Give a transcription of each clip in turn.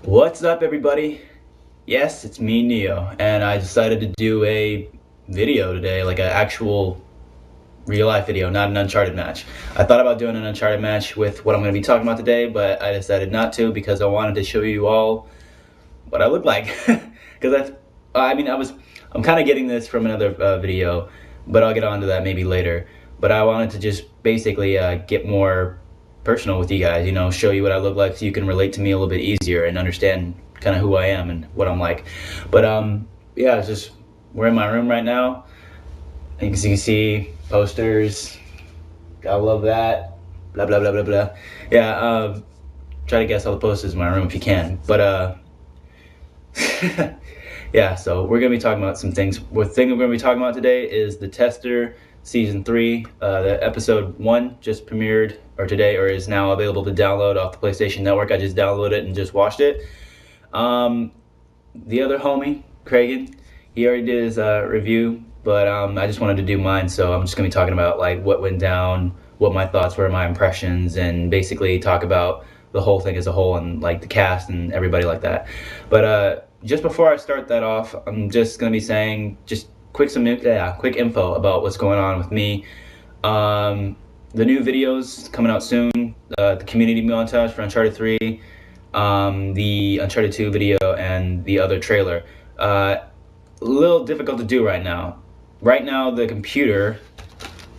What's up, everybody? Yes, it's me, Neo, and I decided to do a video today, like an actual real life video, not an Uncharted match. I thought about doing an Uncharted match with what I'm going to be talking about today, but I decided not to because I wanted to show you all what I look like. Because I'm kind of getting this from another video, but I'll get onto that maybe later. But I wanted to just basically get more personal with you guys, show you what I look like so you can relate to me a little bit easier and understand kind of who I am and what I'm like. But yeah, it's just we're in my room right now. As you can see, posters. I love that. Blah blah blah blah blah. Yeah, try to guess all the posters in my room if you can. But yeah, so we're gonna be talking about some things. The thing we're gonna be talking about today is the Tester Season 3. The episode 1 just premiered, or today, or is now available to download off the PlayStation Network. I just downloaded it and just watched it. The other homie, Cragen, he already did his review, but I just wanted to do mine, so I'm just gonna be talking about like what went down, what my thoughts were, my impressions, and basically talk about the whole thing as a whole and like the cast and everybody like that. But just before I start that off, I'm just gonna be saying just quick info about what's going on with me. The new videos coming out soon. The community montage for Uncharted 3, the Uncharted 2 video, and the other trailer. A little difficult to do right now. Right now, the computer,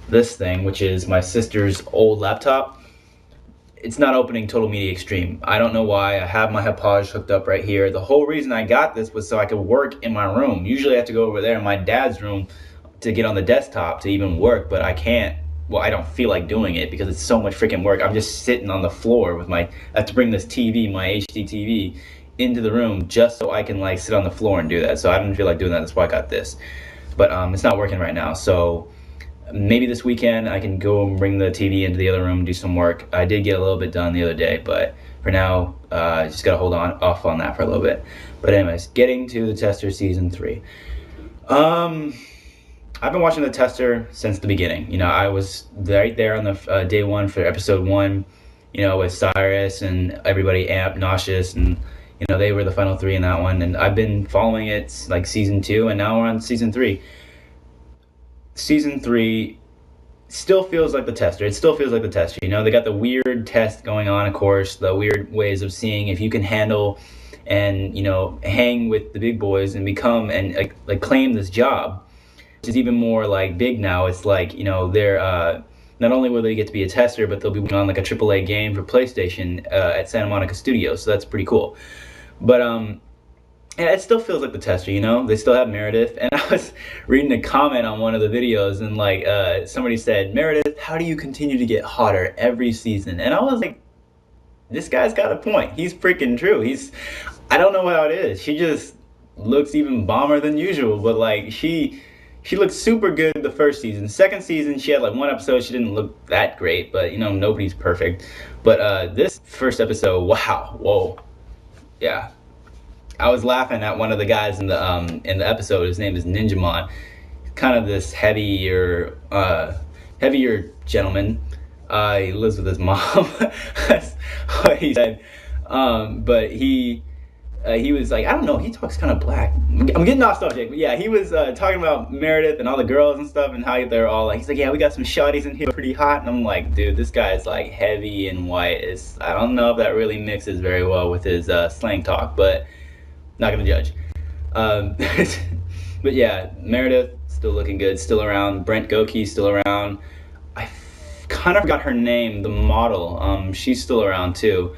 this thing, which is my sister's old laptop, it's not opening Total Media Extreme. I don't know why. I have my Hauppauge hooked up right here. The whole reason I got this was so I could work in my room. Usually I have to go over there in my dad's room to get on the desktop to even work, but I can't. Well, I don't feel like doing it because it's so much freaking work. I'm just sitting on the floor with I have to bring this TV, my HD TV, into the room just so I can like sit on the floor and do that. So I didn't feel like doing that. That's why I got this. But it's not working right now. So maybe this weekend I can go and bring the TV into the other room and do some work. I did get a little bit done the other day, but for now, just gotta hold off on that for a little bit. But anyways, getting to the Tester Season 3. I've been watching the Tester since the beginning. I was right there on the day one for episode 1, with Cyrus and everybody, Amp, Nauseous, and they were the final 3 in that one. And I've been following it like season 2, and now we're on season 3. Season 3 still feels like the Tester. It still feels like the Tester. They got the weird test going on, of course, the weird ways of seeing if you can handle and hang with the big boys and become and like claim this job, which is even more like big now. It's like they're not only will they get to be a tester, but they'll be on like a AAA game for PlayStation at Santa Monica Studios. So that's pretty cool. But yeah, it still feels like the Tester, They still have Meredith. And I was reading a comment on one of the videos, and like somebody said, Meredith, how do you continue to get hotter every season? And I was like, this guy's got a point. He's freaking true. I don't know how it is. She just looks even bomber than usual. But like she looked super good the first season. Second season, she had like one episode. She didn't look that great, but nobody's perfect. But this first episode, wow, whoa, yeah. I was laughing at one of the guys in the episode. His name is Ninjamon. Kind of this heavier gentleman. He lives with his mom. That's what he said. But he was like, I don't know. He talks kind of black. I'm getting off subject, but yeah, he was talking about Meredith and all the girls and stuff and how they're all like. He's like, yeah, we got some shawties in here, pretty hot. And I'm like, dude, this guy is like heavy and white. I don't know if that really mixes very well with his slang talk, but. Not gonna judge. But yeah, Meredith still looking good, still around. Brent Goki still around. I kind of forgot her name, the model. She's still around too.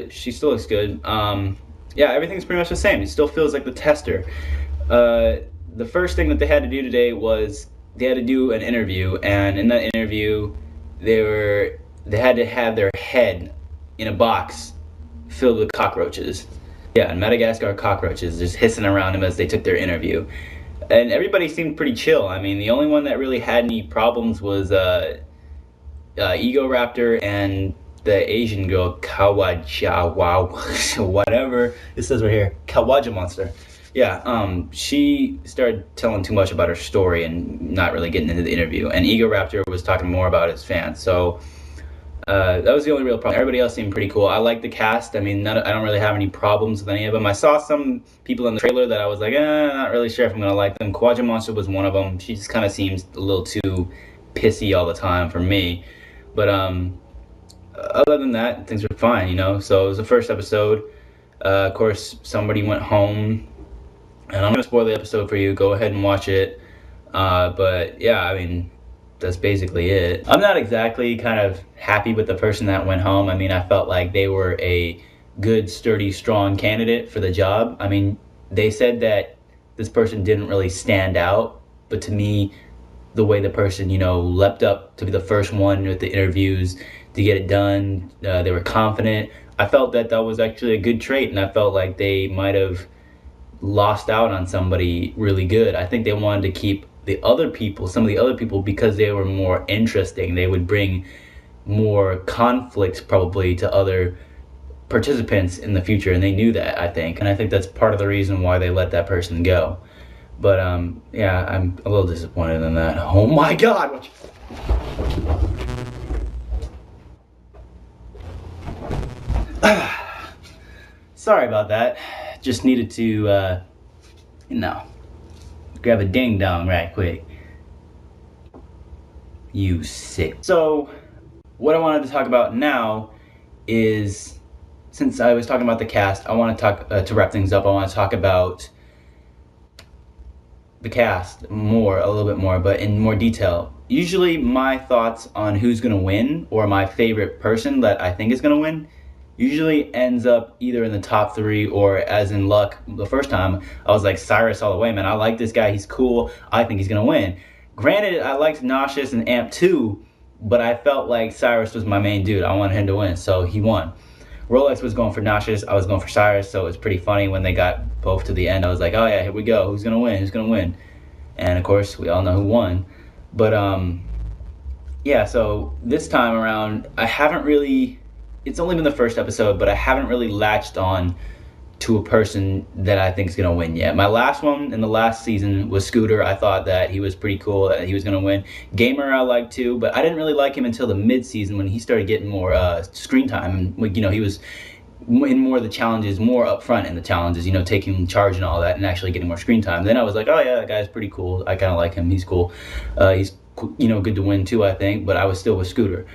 She still looks good. Yeah, everything's pretty much the same. It still feels like the Tester. The first thing that they had to do today was they had to do an interview, and in that interview, they had to have their head in a box filled with cockroaches. Yeah, and Madagascar cockroaches just hissing around him as they took their interview. And everybody seemed pretty chill. I mean, the only one that really had any problems was Egoraptor and the Asian girl, Kawaja, whatever it says right here, Kawaja Monster. Yeah, she started telling too much about her story and not really getting into the interview. And Egoraptor was talking more about his fans. So That was the only real problem. Everybody else seemed pretty cool. I like the cast. I mean, I don't really have any problems with any of them. I saw some people in the trailer that I was like, not really sure if I'm gonna like them. Kawaja Monster was one of them. She just kind of seems a little too pissy all the time for me. But other than that, things were fine, you know. So it was the first episode. Of course, somebody went home, and I'm gonna spoil the episode for you. Go ahead and watch it. But yeah, I mean, that's basically it. I'm not exactly kind of happy with the person that went home. I mean, I felt like they were a good, sturdy, strong candidate for the job. I mean, they said that this person didn't really stand out, but to me, the way the person, you know, leapt up to be the first one with the interviews to get it done, they were confident. I felt that that was actually a good trait, and I felt like they might have lost out on somebody really good. I think they wanted to keep the other people, some of the other people, because they were more interesting. They would bring more conflict probably to other participants in the future, and they knew that, I think. And I think that's part of the reason why they let that person go. But yeah, I'm a little disappointed in that. Oh my God! Sorry about that. Just needed to, you know, grab a ding dong right quick. You sick. So, what I wanted to talk about now is, since I was talking about the cast, I want to talk, to wrap things up, I want to talk about the cast more, a little bit more, but in more detail. Usually my thoughts on who's gonna win, or my favorite person that I think is gonna win, usually ends up either in the top 3, or as in luck, the first time, I was like, Cyrus all the way, man. I like this guy, he's cool, I think he's gonna win. Granted, I liked Nauseous and Amp too, but I felt like Cyrus was my main dude. I wanted him to win, so he won. Rolex was going for Nauseous, I was going for Cyrus, so it was pretty funny when they got both to the end. I was like, oh yeah, here we go, who's gonna win, who's gonna win? And of course, we all know who won. But yeah, so this time around, I haven't really, it's only been the first episode, but I haven't really latched on to a person that I think is gonna win yet. My last one in the last season was Scooter. I thought that he was pretty cool, that he was gonna win. Gamer I liked too, but I didn't really like him until the mid-season when he started getting more screen time. And, you know, he was in more of the challenges, more up front in the challenges, you know, taking charge and all that, and actually getting more screen time. Then I was like, oh yeah, that guy's pretty cool. I kind of like him. He's cool. He's, you know, good to win too, I think. But I was still with Scooter,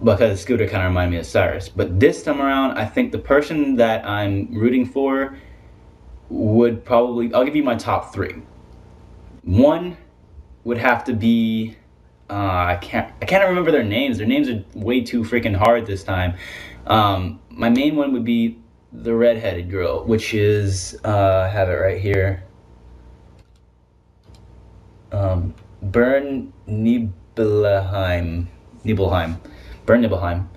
because Scooter kind of reminded me of Cyrus. But this time around, I think the person that I'm rooting for would probably, I'll give you my top 3. One would have to be, I can't remember their names. Their names are way too freaking hard this time. My main one would be the redheaded girl, which is, I have it right here. Bern Nibelheim. Bern Nibelheim.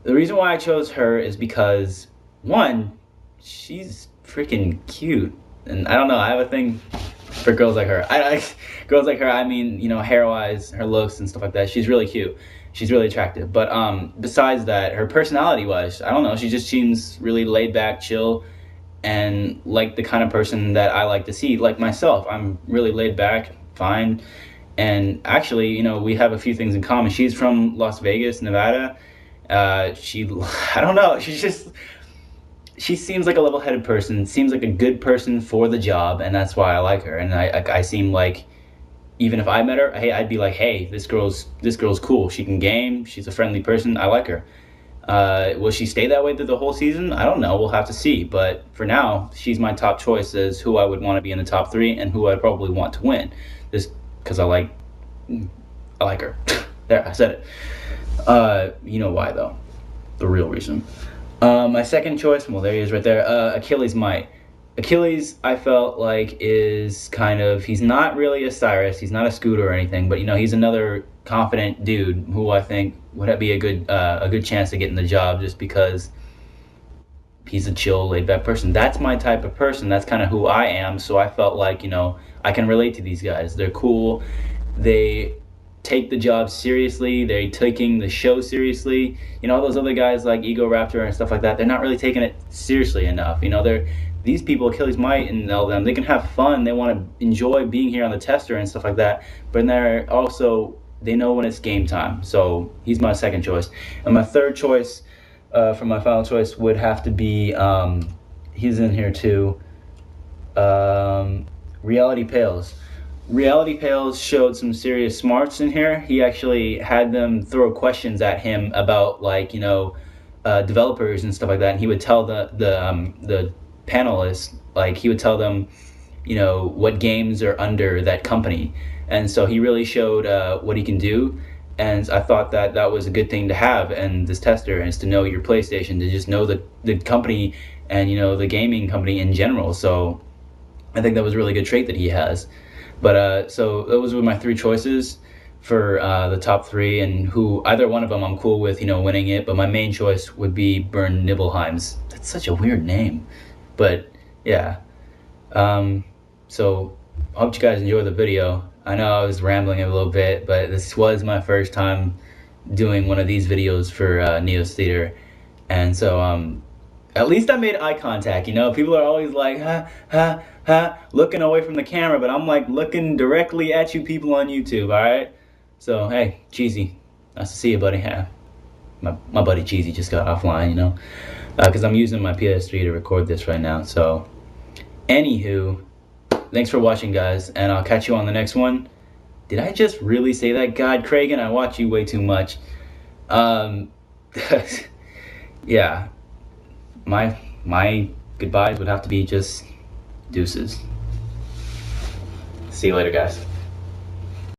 The reason why I chose her is because, one, she's freaking cute. And I don't know, I have a thing for girls like her. Girls like her, I mean, you know, hair-wise, her looks and stuff like that, she's really cute. She's really attractive. But besides that, her personality-wise, I don't know, she just seems really laid back, chill, and like the kind of person that I like to see. Like myself, I'm really laid back, fine. And actually, you know, we have a few things in common. She's from Las Vegas, Nevada. I don't know, she seems like a level-headed person, seems like a good person for the job, and that's why I like her. And I seem like, even if I met her, hey, I'd be like, hey, this girl's cool. She can game. She's a friendly person. I like her. Will she stay that way through the whole season? I don't know. We'll have to see. But for now, she's my top choice as who I would want to be in the top 3 and who I'd probably want to win. Just because I like her. There, I said it. You know why though? The real reason. My second choice, well, there he is right there. Achilles Might. Achilles, I felt like, is kind of, he's not really a Cyrus, he's not a Scooter or anything, but you know, he's another confident dude who I think would be a good chance to get in the job, just because he's a chill, laid back person. That's my type of person. That's kind of who I am. So I felt like, you know, I can relate to these guys. They're cool. They take the job seriously. They're taking the show seriously. You know, all those other guys like Ego Raptor and stuff like that, they're not really taking it seriously enough. You know, these people, Achilles Might and all them, they can have fun. They want to enjoy being here on the tester and stuff like that. But they're also they know when it's game time. So he's my second choice. And my third choice, for my final choice, would have to be, he's in here too, Reality Pales. Reality Pales showed some serious smarts in here. He actually had them throw questions at him about, like, developers and stuff like that. And he would tell the panelists, like, he would tell them, what games are under that company. And so he really showed what he can do. And I thought that that was a good thing to have. And this tester is to know your PlayStation, to just know the company and, the gaming company in general. So I think that was a really good trait that he has. But so those were my three choices for the top three, and who either one of them I'm cool with, winning it. But my main choice would be Bernd Nibelheims. That's such a weird name, but yeah. So I hope you guys enjoy the video. I know I was rambling a little bit, but this was my first time doing one of these videos for Neos Theater, and so at least I made eye contact. People are always like, ha, ha, ha, looking away from the camera, but I'm like looking directly at you people on YouTube, all right? So, hey, Cheesy, nice to see you, buddy. Yeah, my buddy Cheesy just got offline, because I'm using my PS3 to record this right now. So, anywho, thanks for watching, guys, and I'll catch you on the next one. Did I just really say that? God, Kragen, I watch you way too much. Yeah. My goodbyes would have to be just deuces. See you later, guys.